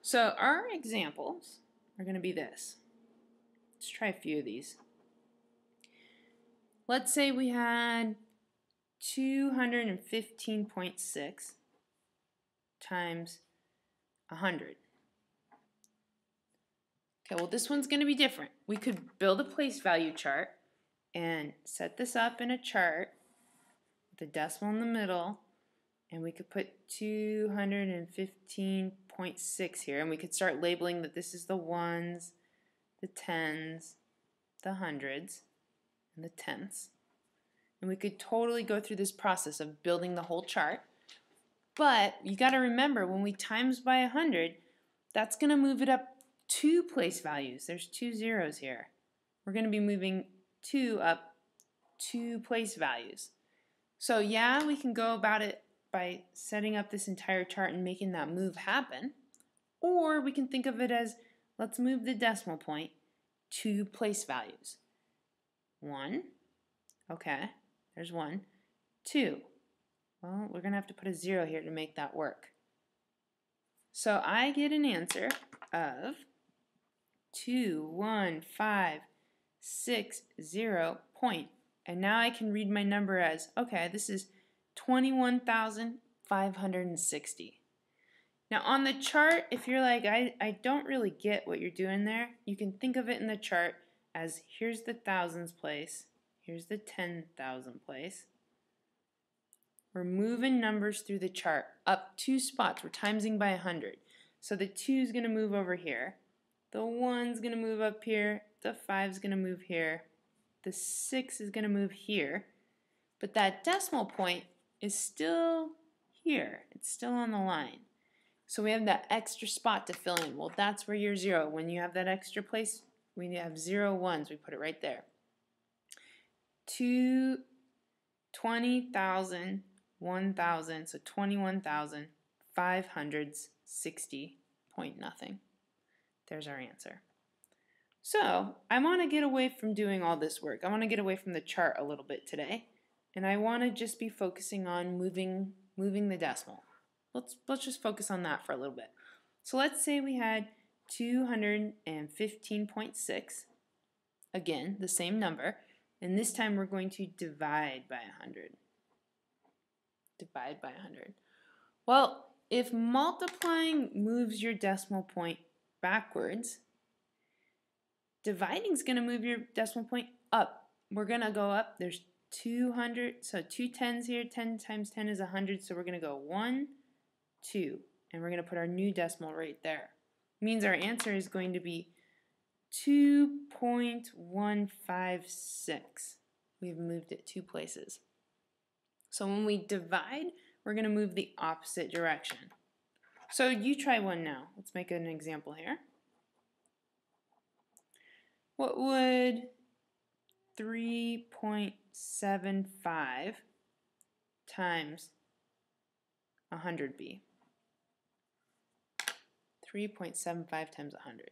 So our examples are going to be this. Let's try a few of these. Let's say we had 215.6 times 100. Okay, well this one's going to be different. We could build a place value chart and set this up in a chart with a decimal in the middle, and we could put 215.6 here, and we could start labeling that this is the ones, the tens, the hundreds, and the tenths. And we could totally go through this process of building the whole chart. But you got to remember, when we times by 100, that's going to move it up 2 place values. There's 2 zeros here. We're going to be moving 2 up 2 place values. So yeah, we can go about it by setting up this entire chart and making that move happen. Or we can think of it as, let's move the decimal point 2 place values. 1, okay, there's 1. 2, well, we're going to have to put a 0 here to make that work. So I get an answer of 21560 point. And now I can read my number as, okay, this is 21,560. Now on the chart, if you're like, I don't really get what you're doing there, you can think of it in the chart as here's the thousands place, here's the 10,000 place. We're moving numbers through the chart up 2 spots. We're timesing by 100. So the 2 is going to move over here. The 1 is going to move up here. The 5 is going to move here. The 6 is going to move here. But that decimal point is still here. It's still on the line. So we have that extra spot to fill in. Well, that's where your 0. When you have that extra place, we have 0 ones. We put it right there. 20,000, 1,000, so 21,560 point nothing. There's our answer. So I want to get away from doing all this work. I want to get away from the chart a little bit today, and I want to just be focusing on moving the decimal. Let's just focus on that for a little bit. So let's say we had 215.6, again the same number, and this time we're going to divide by 100. Divide by 100. Well, if multiplying moves your decimal point backwards, dividing is going to move your decimal point up. We're going to go up. There's 200, so 2 tens here. 10 times 10 is 100, so we're going to go 1, 2, and we're going to put our new decimal right there. It means our answer is going to be 2.156. We've moved it 2 places. So when we divide, we're going to move the opposite direction. So you try one now. Let's make an example here. What would 3.75 times 100 be? 3.75 times 100.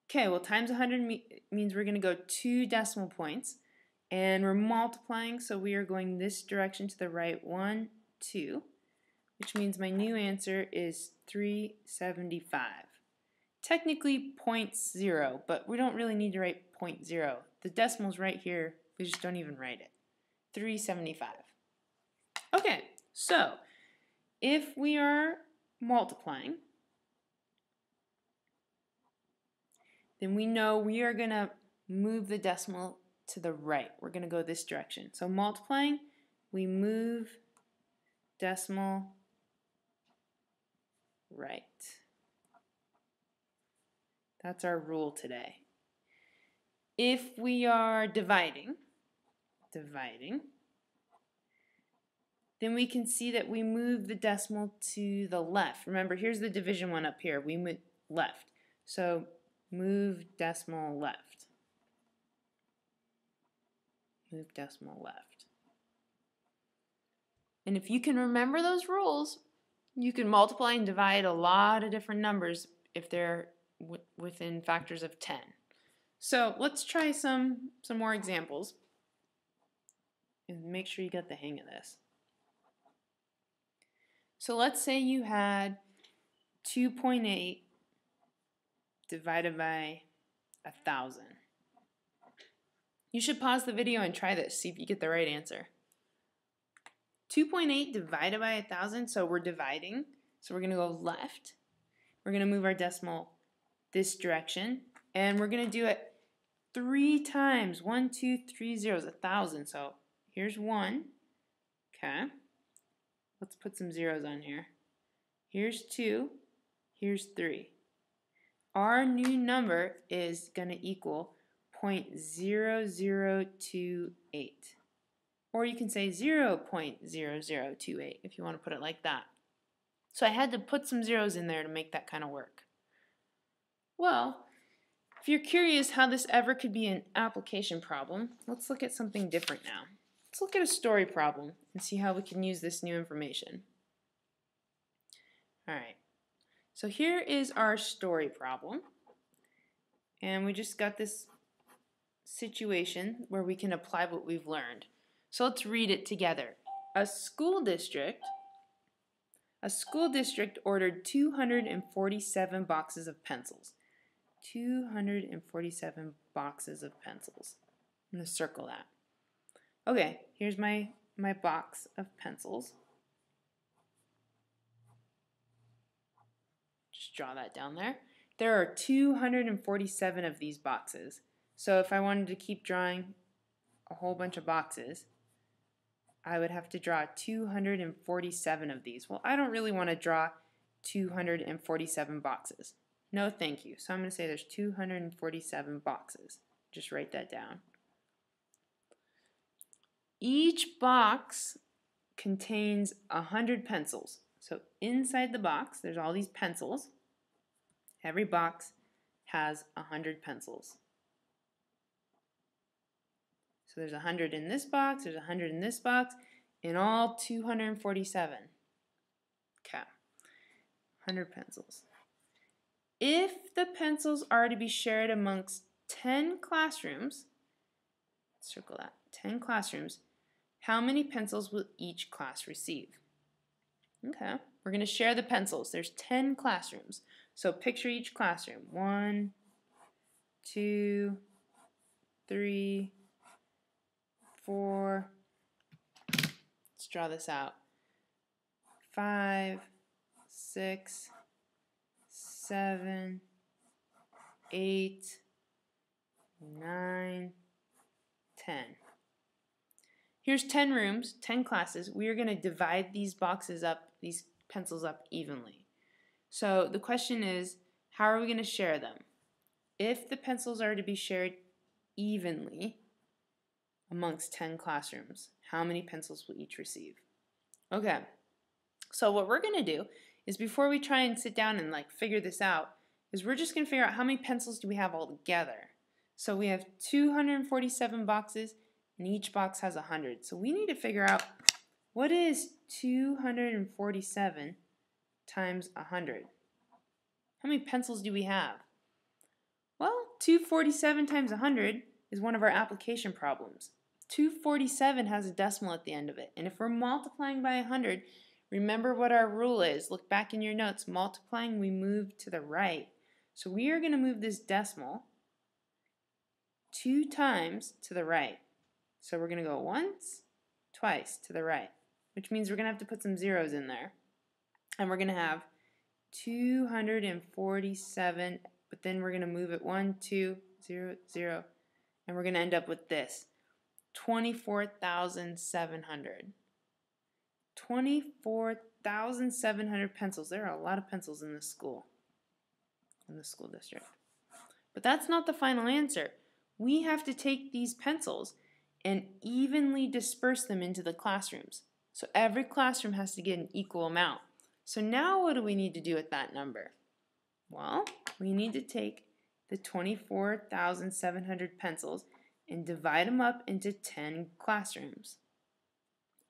Okay, well times 100 means we're going to go 2 decimal points, and we're multiplying, so we are going this direction to the right, 1, 2, which means my new answer is 375. Technically 0.0, but we don't really need to write 0.0. The decimal's right here, we just don't even write it. 375. Okay, so if we are multiplying, then we know we are going to move the decimal to the right. We're going to go this direction. So multiplying, we move decimal right. That's our rule today. If we are dividing, then we can see that we move the decimal to the left. Remember, here's the division one up here. We move left. So move decimal left. Move decimal left. And if you can remember those rules, you can multiply and divide a lot of different numbers if they're within factors of 10. So let's try some more examples and make sure you got the hang of this. So let's say you had 2.8 divided by 1,000. You should pause the video and try this, see if you get the right answer. 2.8 divided by 1,000, so we're dividing. So we're going to go left. We're going to move our decimal this direction, and we're going to do it 3 times. 1, 2, 3 zeros, 1,000. So here's 1. Okay. Let's put some zeros on here. Here's 2. Here's 3. Our new number is going to equal 0.0028. Or you can say 0.0028 if you want to put it like that. So I had to put some zeros in there to make that kind of work. Well, if you're curious how this ever could be an application problem, let's look at something different now. Let's look at a story problem and see how we can use this new information. Alright, so here is our story problem. And we just got this situation where we can apply what we've learned. So let's read it together. A school district ordered 247 boxes of pencils. 247 boxes of pencils. I'm going to circle that. Okay, here's my box of pencils. Just draw that down there. There are 247 of these boxes. So if I wanted to keep drawing a whole bunch of boxes, I would have to draw 247 of these. Well, I don't really want to draw 247 boxes. No, thank you. So I'm going to say there's 247 boxes. Just write that down. Each box contains 100 pencils. So inside the box, there's all these pencils. Every box has 100 pencils. So there's 100 in this box, there's 100 in this box, in all 247. Okay, 100 pencils. If the pencils are to be shared amongst 10 classrooms, circle that, 10 classrooms, how many pencils will each class receive? Okay, we're going to share the pencils. There's 10 classrooms. So picture each classroom. 1, 2, 3, 4. Let's draw this out. 5, 6, 7, 8, 9, 10. Here's 10 rooms, 10 classes. We are going to divide these boxes up, these pencils up evenly. So the question is, how are we going to share them? If the pencils are to be shared evenly amongst 10 classrooms, how many pencils will each receive? Okay, so what we're going to do is before we try and sit down and figure this out, is we're just going to figure out how many pencils do we have all together. So we have 247 boxes, and each box has 100. So we need to figure out what is 247 times 100. How many pencils do we have? Well, 247 times 100 is one of our application problems. 247 has a decimal at the end of it, and if we're multiplying by 100, remember what our rule is. Look back in your notes. Multiplying, we move to the right. So we are going to move this decimal 2 times to the right. So we're going to go once, twice to the right, which means we're going to have to put some zeros in there. And we're going to have 247, but then we're going to move it 1, 2, 0, 0, and we're going to end up with this, 24,700. 24,700 pencils. There are a lot of pencils in this school, in the school district. But that's not the final answer. We have to take these pencils and evenly disperse them into the classrooms. So every classroom has to get an equal amount. So now what do we need to do with that number? Well, we need to take the 24,700 pencils and divide them up into 10 classrooms.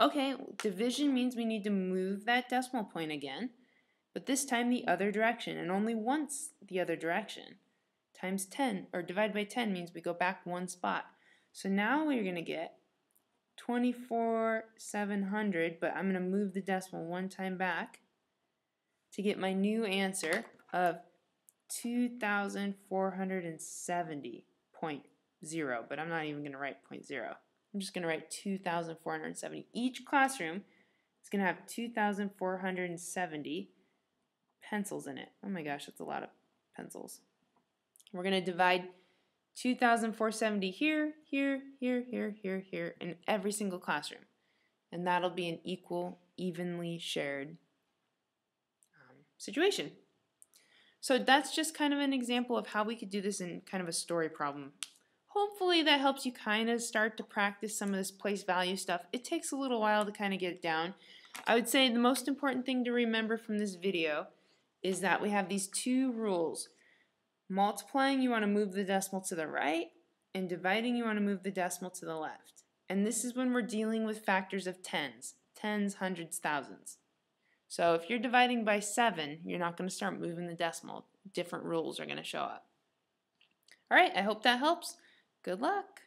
Okay, division means we need to move that decimal point again, but this time the other direction, and only once the other direction. Times 10, or divide by 10 means we go back one spot. So now we're going to get 24,700, but I'm going to move the decimal one time back, to get my new answer of 2,470.0, but I'm not even going to write 0.0. I'm just going to write 2,470. Each classroom is going to have 2,470 pencils in it. Oh my gosh, that's a lot of pencils. We're going to divide 2,470 here, here, here, here, here, here, in every single classroom. And that'll be an equal, evenly shared situation. So that's just kind of an example of how we could do this in kind of a story problem. Hopefully that helps you kind of start to practice some of this place value stuff. It takes a little while to kind of get it down. I would say the most important thing to remember from this video is that we have these two rules. Multiplying, you want to move the decimal to the right, and dividing, you want to move the decimal to the left. And this is when we're dealing with factors of tens, hundreds, thousands. So if you're dividing by 7, you're not going to start moving the decimal. Different rules are going to show up. All right, I hope that helps. Good luck.